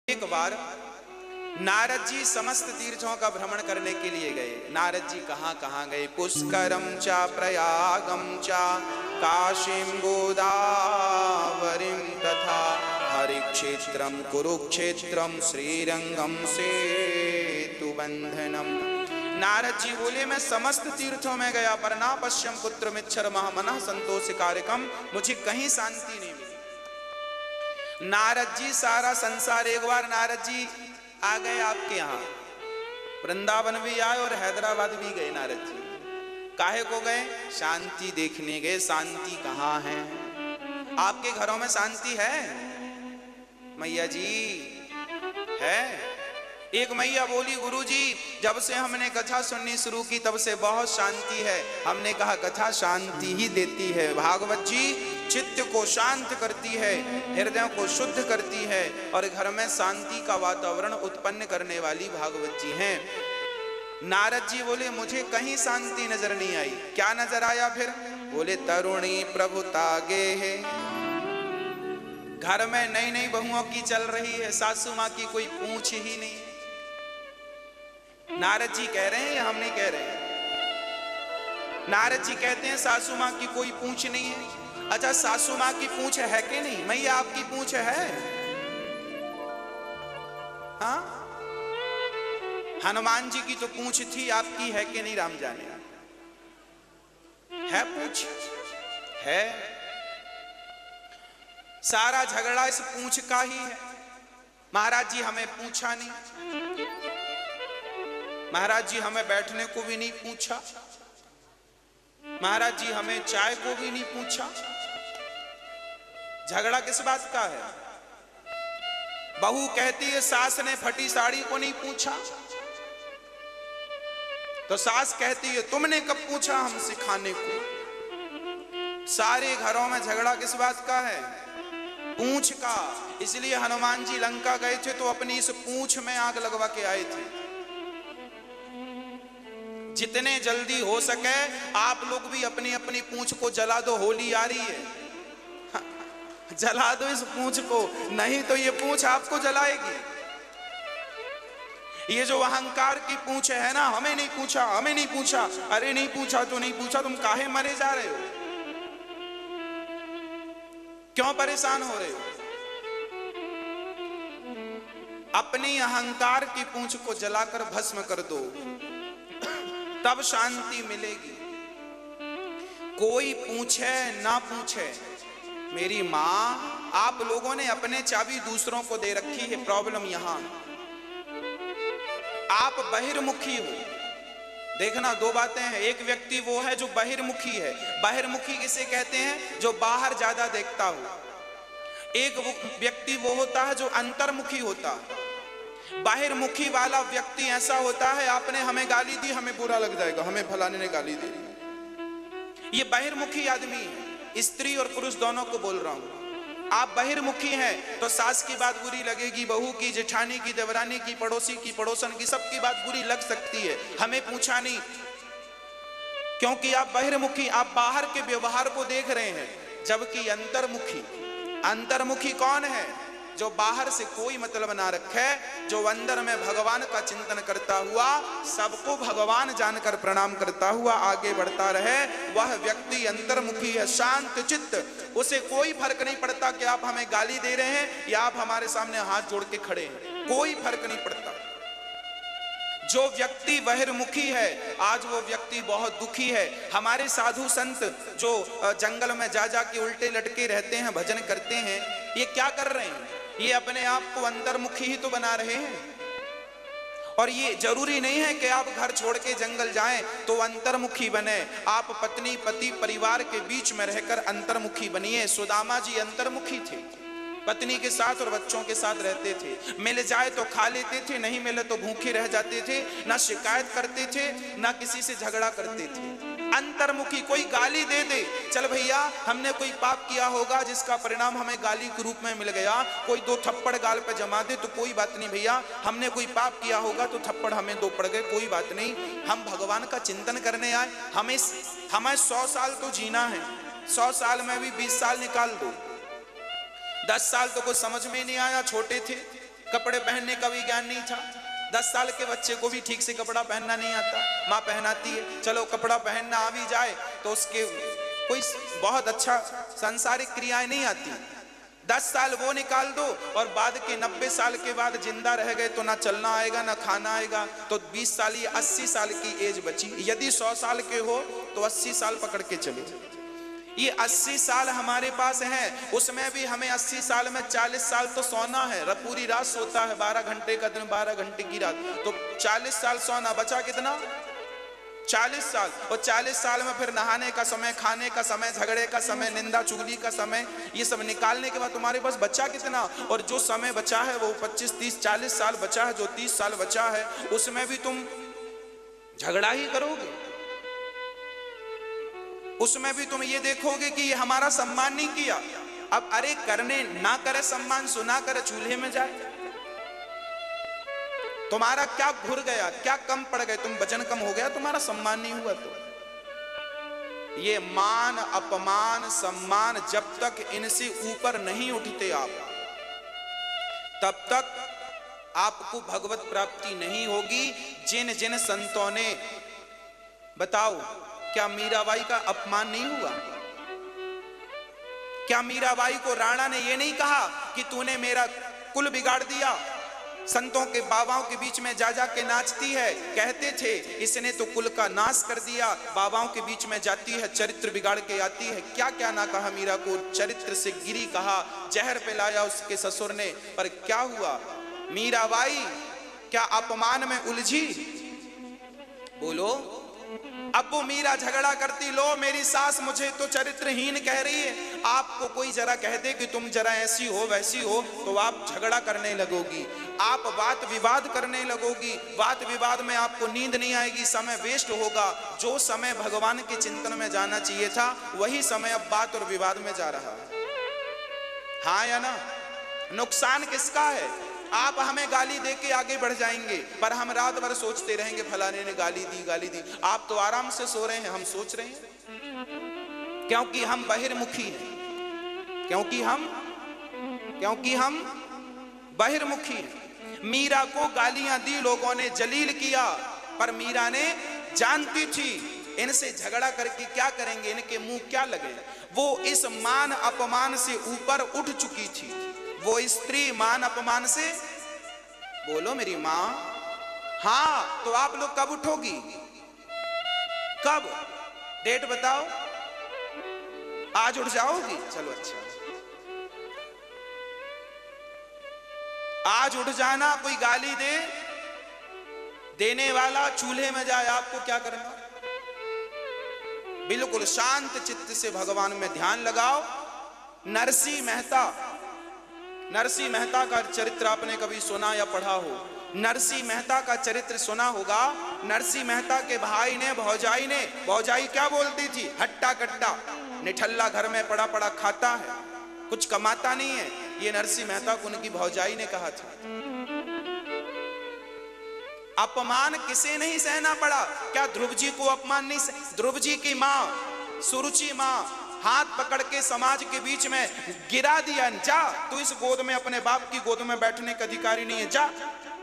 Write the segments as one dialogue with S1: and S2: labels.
S1: एक बार नारद जी समस्त तीर्थों का भ्रमण करने के लिए गए। नारद जी कहाँ कहाँ गए? पुष्करम चा प्रयागम चा काशीम गोदावरीम तथा हरिक्षेत्रम कुरुक्षेत्रम श्रीरंगम सेतुबंधनम। नारद जी बोले, मैं समस्त तीर्थों में गया पर ना पश्यम पुत्र मिच्छर महामना संतोष कार्यकम, मुझे कहीं शांति नहीं मिली। नारद जी सारा संसार, एक बार नारद जी आ गए आपके यहाँ, वृंदावन भी आए और हैदराबाद भी गए। नारद जी काहे को गए? शांति देखने गए। शांति कहाँ है? आपके घरों में शांति है मैया जी? है? एक मैया बोली, गुरुजी जब से हमने कथा सुननी शुरू की तब से बहुत शांति है। हमने कहा कथा शांति ही देती है। भागवत जी चित्त को शांत करती है, हृदय को शुद्ध करती है और घर में शांति का वातावरण उत्पन्न करने वाली भागवत जी हैं। नारद जी बोले, मुझे कहीं शांति नजर नहीं आई। क्या नजर आया फिर? बोले, तरुणी प्रभुतागे है, घर में नई नई बहुओं की चल रही है, सासू माँ की कोई पूछ ही नहीं। नारद जी कह रहे हैं, हम नहीं कह रहे हैं। नारद जी कहते हैं सासू माँ की कोई पूछ नहीं है। अच्छा, सासू माँ की पूछ है कि नहीं? मैया आपकी पूछ है? हाँ, हनुमान जी की तो पूछ थी, आपकी है कि नहीं राम जाने? है पूछ? है। सारा झगड़ा इस पूछ का ही है। महाराज जी हमें पूछा नहीं, महाराज जी हमें बैठने को भी नहीं पूछा, महाराज जी हमें चाय को भी नहीं पूछा। झगड़ा किस बात का है? बहू कहती है सास ने फटी साड़ी को नहीं पूछा, तो सास कहती है तुमने कब पूछा हमसे खाने को। सारे घरों में झगड़ा किस बात का है? पूंछ का। इसलिए हनुमान जी लंका गए थे तो अपनी इस पूंछ में आग लगवा के आए थे। जितने जल्दी हो सके आप लोग भी अपनी अपनी पूंछ को जला दो। होली आ रही है, जला दो इस पूंछ को, नहीं तो ये पूंछ आपको जलाएगी। ये जो अहंकार की पूंछ है ना, हमें नहीं पूछा, हमें नहीं पूछा, अरे नहीं पूछा तो नहीं पूछा, तुम काहे मरे जा रहे हो? क्यों परेशान हो रहे हो? अपनी अहंकार की पूंछ को जलाकर भस्म कर दो, तब शांति मिलेगी। कोई पूछे ना पूछे, मेरी मां, आप लोगों ने अपने चाबी दूसरों को दे रखी है। प्रॉब्लम यहां, आप बहिर्मुखी हो। देखना, दो बातें हैं। एक व्यक्ति वो है जो बहिर्मुखी है। बहिर्मुखी किसे कहते हैं? जो बाहर ज्यादा देखता हो। एक व्यक्ति वो होता है जो अंतर्मुखी होता है। बाहिर्मुखी वाला व्यक्ति ऐसा होता है, आपने हमें गाली दी, हमें बुरा लग जाएगा, हमें फलाने ने गाली दी। ये बहिर्मुखी आदमी है। स्त्री और पुरुष दोनों को बोल रहा हूं। आप बहिर्मुखी हैं तो सास की बात बुरी लगेगी, बहू की, जेठानी की, देवरानी की, पड़ोसी की, पड़ोसन की, सबकी बात बुरी लग सकती है। हमें पूछा नहीं, क्योंकि आप बहिर्मुखी, आप बाहर के व्यवहार को देख रहे हैं। जबकि अंतर्मुखी, अंतर्मुखी कौन है? जो बाहर से कोई मतलब ना रखे, जो अंदर में भगवान का चिंतन करता हुआ, सबको भगवान जानकर प्रणाम करता हुआ आगे बढ़ता रहे, वह व्यक्ति अंतर्मुखी है, शांत चित्त। उसे कोई फर्क नहीं पड़ता कि आप हमें गाली दे रहे हैं या आप हमारे सामने हाथ जोड़ के खड़े हैं, कोई फर्क नहीं पड़ता। जो व्यक्ति बहिर्मुखी है, आज वो व्यक्ति बहुत दुखी है। हमारे साधु संत जो जंगल में जा जा के उल्टे लटके रहते हैं, भजन करते हैं, ये क्या कर रहे हैं? ये अपने आप को अंतर्मुखी ही तो बना रहे हैं। और ये जरूरी नहीं है कि आप घर छोड़ के जंगल जाएं तो अंतर्मुखी बने। आप पत्नी पति परिवार के बीच में रहकर अंतर्मुखी बनिए। सुदामा जी अंतर्मुखी थे, पत्नी के साथ और बच्चों के साथ रहते थे। मिल जाए तो खा लेते थे, नहीं मिले तो भूखे रह जाते थे। ना शिकायत करते थे, ना किसी से झगड़ा करते थे। अंतर्मुखी। कोई गाली दे दे, चल भैया हमने कोई पाप किया होगा जिसका परिणाम हमें गाली के रूप में मिल गया, कोई दो थप्पड़ गाल पे जमा दे तो कोई बात नहीं भैया, हमने कोई पाप किया होगा तो थप्पड़ हमें दो पड़ गए, कोई बात नहीं। हम भगवान का चिंतन करने आए, हमें 100 साल तो जीना है। 100 साल में भी 20 साल निकाल दो, 10 साल तो कुछ समझ में नहीं आया, छोटे थे, कपड़े पहनने का भी ज्ञान नहीं था। 10 साल के बच्चे को भी ठीक से कपड़ा पहनना नहीं आता, माँ पहनाती है। चलो कपड़ा पहनना आ भी जाए तो उसके कोई बहुत अच्छा सांसारिक क्रियाएं नहीं आती। 10 साल वो निकाल दो और बाद के 90 साल के बाद जिंदा रह गए तो ना चलना आएगा ना खाना आएगा, तो 20 साल ये 80 साल की एज बची। यदि 100 साल के हो तो 80 साल पकड़ के चले। ये 80 साल हमारे पास हैं, उसमें भी हमें 80 साल में 40 साल तो सोना है। पूरी रात सोता है, 12 घंटे का दिन 12 घंटे की रात, तो 40 साल सोना, बचा कितना? 40 साल। और 40 साल में फिर नहाने का समय, खाने का समय, झगड़े का समय, निंदा चुगली का समय, ये सब निकालने के बाद तुम्हारे पास बचा कितना? और जो समय बचा है वो 25, 30, 40 साल बचा है, जो 30 साल बचा है उसमें भी तुम झगड़ा ही करोगे। उसमें भी तुम ये देखोगे कि ये हमारा सम्मान नहीं किया। अब अरे करने ना करे सम्मान, सुना करे चूल्हे में जाए। तुम्हारा क्या घुर गया, क्या कम पड़ गए, तुम वजन कम हो गया, तुम्हारा सम्मान नहीं हुआ। तो ये मान अपमान सम्मान जब तक इनसे ऊपर नहीं उठते आप, तब तक आपको भगवत प्राप्ति नहीं होगी। जिन जिन संतों ने, बताओ क्या मीराबाई का अपमान नहीं हुआ? क्या मीराबाई को राणा ने ये नहीं कहा कि तूने मेरा कुल बिगाड़ दिया? संतों के बाबाओं के बीच में जा जा के नाचती है, कहते थे इसने तो कुल का नाश कर दिया। बाबाओं के बीच में जाती है, चरित्र बिगाड़ के आती है। क्या क्या ना कहा मीरा को, चरित्र से गिरी कहा, जहर पिलाया उसके ससुर ने, पर क्या हुआ? मीराबाई क्या अपमान में उलझी? बोलो। अब वो मीरा झगड़ा करती, लो मेरी सास मुझे तो चरित्रहीन कह रही है। आपको कोई जरा कह दे कि तुम जरा ऐसी हो वैसी हो तो आप झगड़ा करने लगोगी, आप वाद विवाद करने लगोगी। वाद विवाद में आपको नींद नहीं आएगी, समय वेस्ट होगा। जो समय भगवान के चिंतन में जाना चाहिए था वही समय अब बात और विवाद में जा रहा है। हाँ या ना? नुकसान किसका है? आप हमें गाली दे के आगे बढ़ जाएंगे, पर हम रात भर सोचते रहेंगे फलाने ने गाली दी गाली दी। आप तो आराम से सो रहे हैं, हम सोच रहे हैं, क्योंकि हम बहिर्मुखी हैं, क्योंकि हम बहिर्मुखी हैं। मीरा को गालियां दी लोगों ने, जलील किया, पर मीरा ने जानती थी इनसे झगड़ा करके क्या करेंगे, इनके मुंह क्या लगे। वो इस मान अपमान से ऊपर उठ चुकी थी। वो स्त्री मान अपमान से, बोलो मेरी मां। हाँ, तो आप लोग कब उठोगी? कब? डेट बताओ। आज उठ जाओगी? चलो अच्छा, आज उठ जाना। कोई गाली दे, देने वाला चूल्हे में जाए, आपको क्या करना? बिल्कुल शांत चित्त से भगवान में ध्यान लगाओ। नरसिंह मेहता का चरित्र आपने कभी सुना या पढ़ा हो? नरसिंह मेहता का चरित्र सुना होगा। नरसिंह मेहता के भाई ने, भौजाई क्या बोलती थी? हट्टा कट्टा, निठल्ला, घर में पड़ा पड़ा खाता है, कुछ कमाता नहीं है। ये नरसिंह मेहता को उनकी भौजाई ने कहा था। अपमान किसे नहीं सहना पड़ा? क्या ध्रुव जी को अपमान नहीं? ध्रुव जी की माँ सुरुचि माँ हाथ पकड़ के समाज के बीच में गिरा दिया, जा तू इस गोद में, अपने बाप की गोद में बैठने का अधिकारी नहीं है, जा।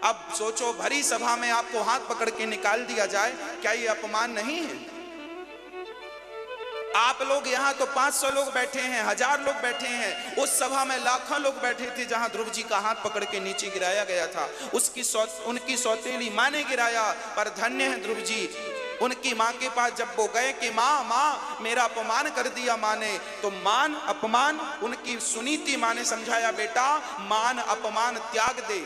S1: अब सोचो, भरी सभा में आपको हाथ पकड़ के निकाल दिया जाए, क्या ये अपमान नहीं है? आप लोग यहाँ तो 500 लोग बैठे हैं, 1000 लोग बैठे हैं, उस सभा में लाखों लोग बैठे थे जहां ध्रुव जी का हाथ पकड़ के नीचे गिराया गया था। उनकी सौतेली माँ ने गिराया, पर धन्य है ध्रुव जी। उनकी माँ के पास जब वो गए कि माँ मेरा अपमान कर दिया माँ ने, तो मान अपमान उनकी सुनीति माँ ने समझाया, बेटा मान अपमान त्याग दे,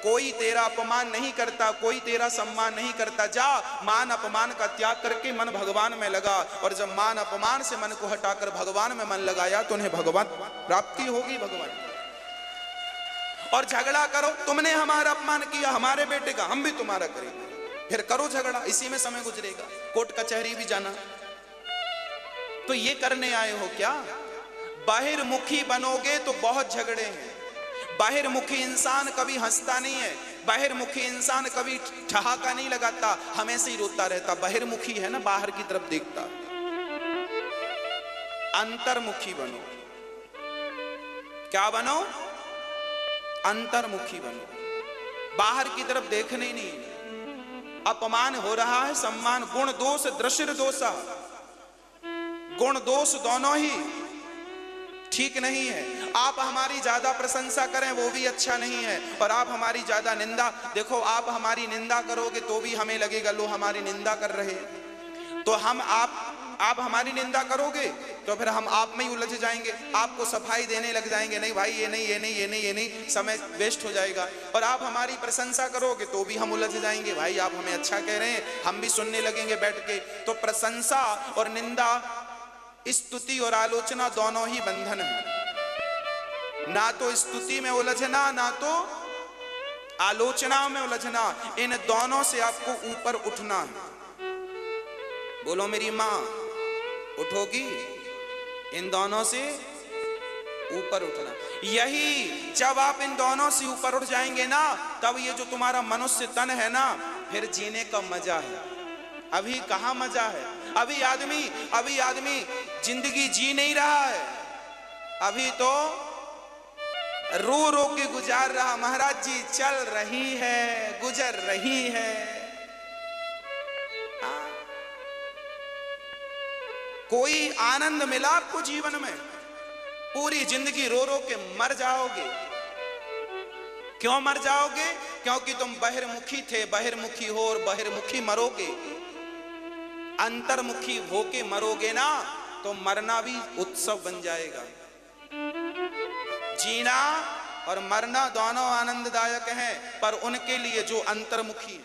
S1: कोई तेरा अपमान नहीं करता, कोई तेरा सम्मान नहीं करता, जा मान अपमान का त्याग करके मन भगवान में लगा। और जब मान अपमान से मन को हटाकर भगवान में मन लगाया तो उन्हें भगवान प्राप्ति होगी। भगवान और झगड़ा करो, तुमने हमारा अपमान किया, हमारे बेटे का, हम भी तुम्हारा करेंगे, फिर करो झगड़ा, इसी में समय गुजरेगा, कोर्ट कचहरी भी जाना। तो ये करने आए हो क्या? बाहिर्मुखी बनोगे तो बहुत झगड़े हैं। बाहिर्मुखी इंसान कभी हंसता नहीं है, बाहिर्मुखी इंसान कभी ठहाका नहीं लगाता, हमेशा ही रोता रहता। बाहिर्मुखी है ना, बाहर की तरफ देखता। अंतर्मुखी बनो। क्या बनो? अंतर्मुखी बनो। बाहर की तरफ देखने ही नहीं। अपमान हो रहा है, सम्मान, गुण दोष दृश्य दोषा, गुण दोष दोनों ही ठीक नहीं है। आप हमारी ज्यादा प्रशंसा करें वो भी अच्छा नहीं है, और आप हमारी ज्यादा निंदा, देखो आप हमारी निंदा करोगे तो भी हमें लगेगा लो हमारी निंदा कर रहे हैं, तो हम आप हमारी निंदा करोगे तो फिर हम आप में ही उलझ जाएंगे, आपको सफाई देने लग जाएंगे, नहीं भाई ये नहीं ये नहीं ये नहीं ये नहीं, समय वेस्ट हो जाएगा। और आप हमारी प्रशंसा करोगे तो भी हम उलझ जाएंगे, भाई आप हमें अच्छा कह रहे हैं, हम भी सुनने लगेंगे बैठ के। तो प्रशंसा और निंदा, स्तुति और आलोचना दोनों ही बंधन है। ना तो स्तुति में उलझना, ना तो आलोचना में उलझना, इन दोनों से आपको ऊपर उठना है। बोलो मेरी मां उठोगी, इन दोनों से ऊपर उठना। यही जब आप इन दोनों से ऊपर उठ जाएंगे ना, तब ये जो तुम्हारा मनुष्य तन है ना, फिर जीने का मजा है। अभी कहां मजा है? अभी आदमी जिंदगी जी नहीं रहा है, अभी तो रो रो के गुजार रहा। महाराज जी चल रही है, गुजर रही है। कोई आनंद मिला आपको जीवन में? पूरी जिंदगी रो रो के मर जाओगे। क्यों मर जाओगे? क्योंकि तुम बहिर्मुखी थे, बहिर्मुखी हो और बहिर्मुखी मरोगे। अंतर्मुखी होके मरोगे ना तो मरना भी उत्सव बन जाएगा। जीना और मरना दोनों आनंददायक हैं, पर उनके लिए जो अंतर्मुखी